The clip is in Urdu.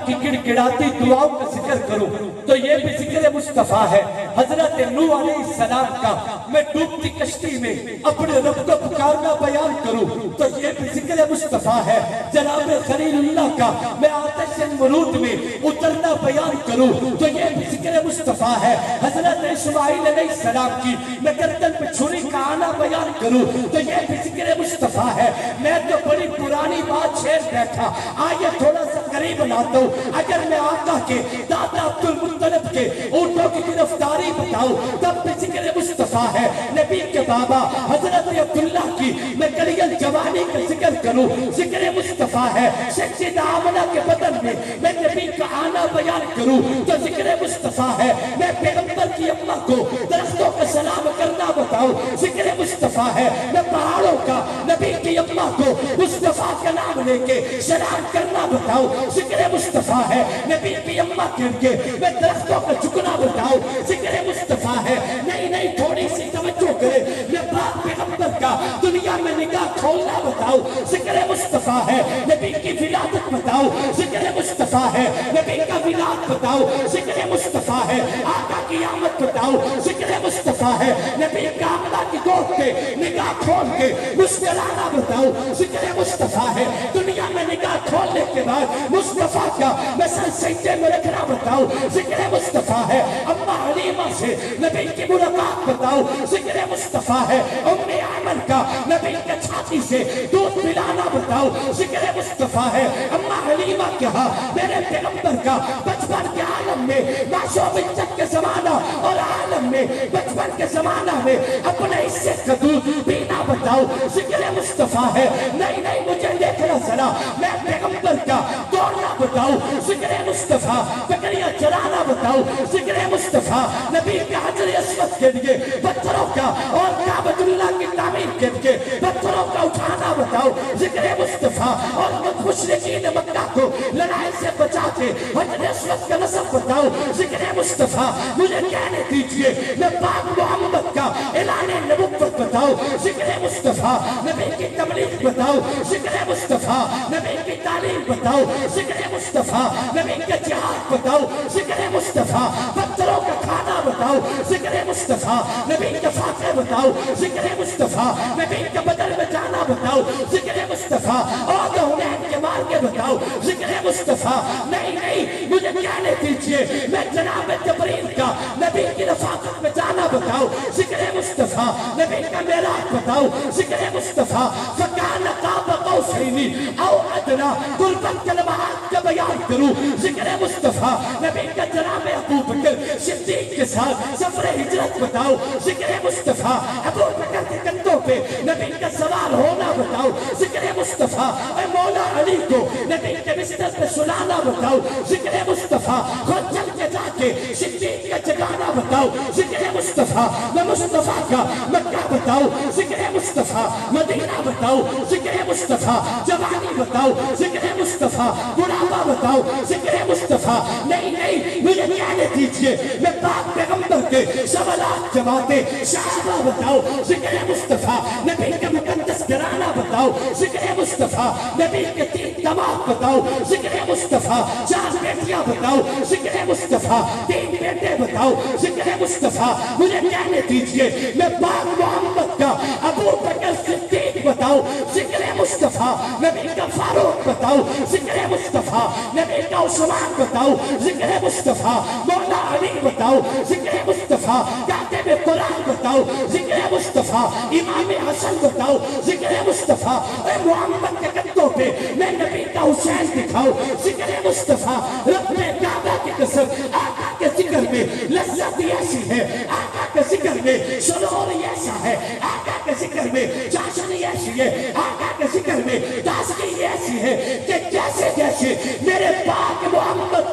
کی گڑ گڑاتی دعاؤں کا ذکر کروں تو یہ بھی ذکر مصطفیٰ ہے۔ حضرت نوح علیہ السلام کا میں ڈوبتی کشتی میں اپنے رب کو پکارنا بیان کروں تو یہ بھی ذکر مصطفیٰ ہے۔ جناب خلیل اللہ کا میں آتش مرود میں اترنا بیان کروں تو یہ بھی ذکر مصطفیٰ ہے۔ حضرت اسماعیل علیہ السلام کی میں گردن پہ چھری کا آنا بیان کروں تو یہ بھی ذکر مصطفیٰ ہے۔ میں تو بڑی پرانی بات چھیڑ بیٹھا، آئیے تھوڑا سا قریب لاتا ہوں۔ اگر میں آقا کے دادا عبدالمطلب کے اونٹوں کی گرفتاری بتاؤں تب بھی ذکر مصطفیٰ ہے۔ نبی کے بابا حضرت عبداللہ کی میں کلیل جوانی کا ذکر کروں ذکر مصطفیٰ ہے۔ سیدہ آمنہ کے بدن میں نبی کا آنا بیان کروں تو ذکر مصطفیٰ ہے۔ میں پیغمبر کی اماں کو درختوں کا سلام کرنا بتاؤں ذکر مصطفیٰ ہے۔ میں پہاڑوں کا نبی کی اماں کو مصطفیٰ کا نام لے کے سلام کرنا بتاؤں ذکر مصطفیٰ ہے۔ نبی کی اماں کے لیے میں درختوں کا جھکنا بتاؤں ذکر مصطفیٰ ہے۔ نہیں تھوڑی سی توجہ کرے، میں باپ پیغمبر کا دنیا میں نگاہ کھولنا بتاؤں ذکر مصطفیٰ ہے۔ نبی کی ولادت بتاؤں ذکر مصطفیٰ ہے۔ نبی کا ولادت بتاؤں ذکر مصطفیٰ ہے۔ آقا کی آمد بتاؤں ذکر مصطفیٰ ہے۔ نبی کا آمدہ کی گود پہ نگاہ کھول کے مسکرانا بتاؤں ذکر مصطفیٰ ہے۔ دنیا میں نگاہ کھولنے کے بعد مصطفیٰ کا میں سر سجدے میں رکھنا بتاؤں ذکر مصطفیٰ ہے۔ اماں حلیمہ سے نبی کی ملاقات بتاؤں ذکر مصطفیٰ ہے۔ ام ایمن کا نبی کے چھاتی سے دودھ پلانا بتاؤں ذکر مصطفیٰ ہے۔ اماں حلیمہ کہا میرے پیغمبر کا بچپن کے عالم میں معصوم عزت کے زمانہ اور عالم میں بچپن کے زمانہ میں اپنے حصے کا دودھ پینا بتاؤں ذکر مصطفیٰ ہے۔ نہیں مجھے دیکھنا ذرا میں پیغمبر کا دوڑنا بتاؤں ذکر مصطفیٰ، بکریاں چرانا بتاؤں ذکر مصطفیٰ، نبی کے حجر اسود کے لیے پتھروں کا اور کعبۃ اللہ کی تعمیر کے لیے پتھروں کا اٹھانا بتاؤں ذکر مصطفیٰ، اور مشرکین مکہ کو لڑائی سے بچا کے حجر اسود کا نسب بتاؤں ذکر مصطفیٰ۔ مجھے کہنے دیجئے میں پاک محمد کا اعلان نبوت بتاؤں ذکر مصطفیٰ، نبی کی تبلیغ بتاؤں ذکر مصطفیٰ، نبی کی تعلیم بتاؤں ذکر مصطفیٰ، نبی کے جہاد بتاؤں ذکر مصطفیٰ، پتھروں کا کھانا بتاؤں ذکر مصطفیٰ، نبی کے فاتح بتاؤں ذکر مصطفیٰ، نبی کے بدل میں جانا بتاؤں ذکر مصطفیٰ، اور حنین کے مار کے بتاؤں ذکر مصطفیٰ۔ نہیں مجھے کہنے دیجئے میں جناب جبریل کا نبی کی رفاقت میں جانا بتاؤں ذکر مصطفیٰ، نبی کا معراج بتاؤں ذکر مصطفیٰ، فکان قاب قوسین او ادنی، قربت کلمات کا بیان کروں ذکر مصطفیٰ، نبی کا جناب ابو بکر صدیق کے ساتھ سفر ہجرت بتاؤں ذکر مصطفیٰ، ابو بکر کے کندھوں پہ نبی کا سوار ہونا بتاؤں ذکر مصطفیٰ، اے مولا علی کو نبی کے بستر پہ سلانا بتاؤں ذکر مصطفیٰ، خود چل کے جا کے صدیق کا جگانا بتاؤں ذکر مصطفیٰ، میں مصطفیٰ کا مکہ بتاؤں ذکر مصطفیٰ، مدینہ بتاؤں ذکر مصطفیٰ، جوانی بتاؤں ذکر مصطفیٰ، بڑھاپا بتاؤں ذکر مصطفیٰ۔ نہیں مجھے کہنے دیجئے میں پاک پیغمبر کے سوالات جوابیں صحابہ بتاؤں ذکر مصطفیٰ، نبی کے مقدس گرانا بتاؤں ذکر مصطفیٰ، نبی کے 3 دماغ بتاؤں ذکر مصطفیٰ، 4 بیٹیاں بتاؤں ذکر مصطفیٰ، 3 بیٹے بتاؤں ذکر مصطفیٰ۔ مجھے کہنے دیجئے میں پاک محمد کا ابو بکر صدیق بتاؤں ذکر مصطفیٰ، نبی کا فاروق بتاؤں ذکر مصطفیٰ، نبی کا عثمان بتاؤں ذکر مصطفیٰ، مولا علی بتاؤں ذکر مصطفیٰ، کاتب قرآن بتاؤں ذکر مصطفیٰ، امام حسن بتاؤں ذکر مصطفیٰ، اے محمد کے کندھوں پہ میں نبی کا حسین دکھاؤں ذکر مصطفیٰ۔ رب کعبہ کی قسم آقا کے ذکر میں لذت ایسی ہے، آقا کے ذکر میں سرور ایسا ہے، آقا کے ذکر میں چاشنی ایسی ہے، آقا کے ذکر میں تازگی ایسی ہے کہ جیسے میرے پاک محمد